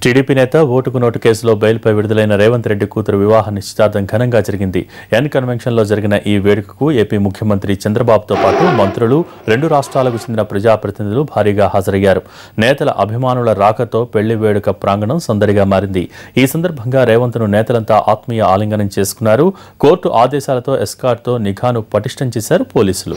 TDP నేత ఓటుకు note కేసులో బెయిల్పై విడుదలైన రేవంత్ రెడ్డి కూతురు వివాహ నిశ్చితార్థం ఘనంగా జరిగింది. ఎన్ కన్వెన్షన్లో జరిగిన ఈ వేడుకకు ఏపీ ముఖ్యమంత్రి చంద్రబాబుతో పాటు మంత్రులు, రెండు రాష్ట్రాలకు చెందిన ప్రజాప్రతినిధులు భారీగా హాజరయ్యారు. నేతల అభిమానుల రాకతో పెళ్లి వేడుక ప్రాంగణం సందడిగా మారింది. ఈ సందర్భంగా రేవంత్ను నేతలంతా ఆత్మీయ ఆలింగనం చేసుకున్నారు. కోర్టు ఆదేశాలతో ఎస్కార్ట్తో నిఘాను పటిష్టం చేశారు పోలీసులు.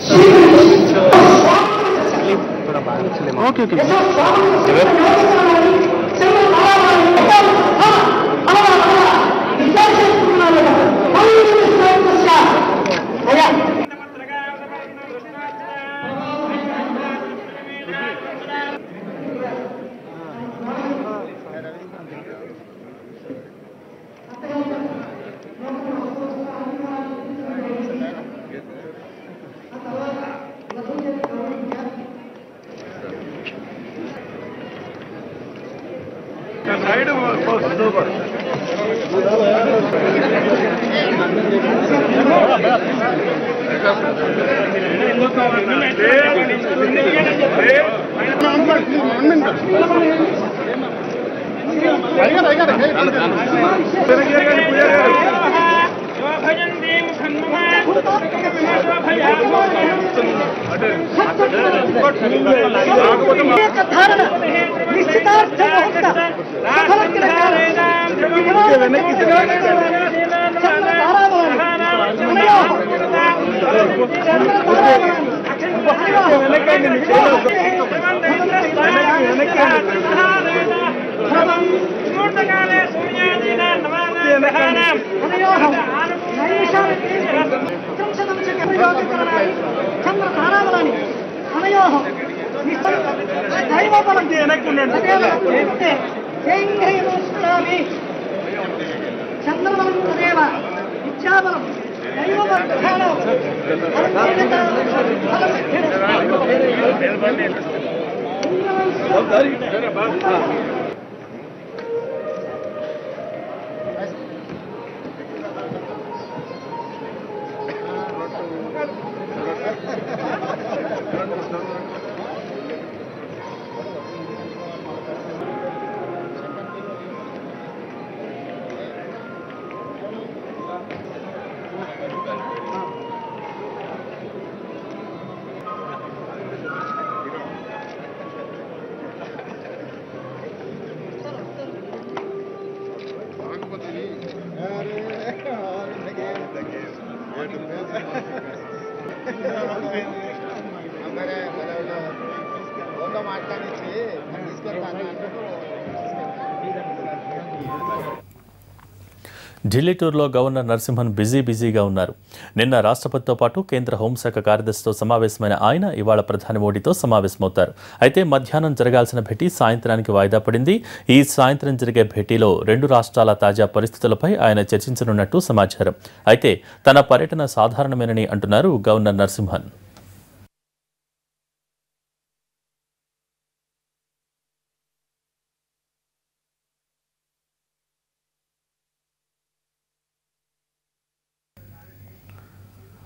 ఢిల్లీ టూర్లో గవర్నర్ నరసింహన్ బిజీగా ఉన్నారు. నిన్న రాష్ట్రపతితో పాటు కేంద్ర హోంశాఖ కార్యదర్శితో సమావేశమైన ఆయన ఇవాళ ప్రధాని మోడీతో సమావేశమవుతారు. అయితే మధ్యాహ్నం జరగాల్సిన భేటీ సాయంత్రానికి వాయిదా పడింది. ఈ సాయంత్రం జరిగే భేటీలో రెండు రాష్ట్రాల తాజా పరిస్థితులపై ఆయన చర్చించనున్నట్టు సమాచారం. అయితే తన పర్యటన సాధారణమేనని అంటున్నారు గవర్నర్ నరసింహన్.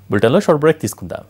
బులెటిన్లో షార్ట్ బ్రేక్ తీసుకుందాం.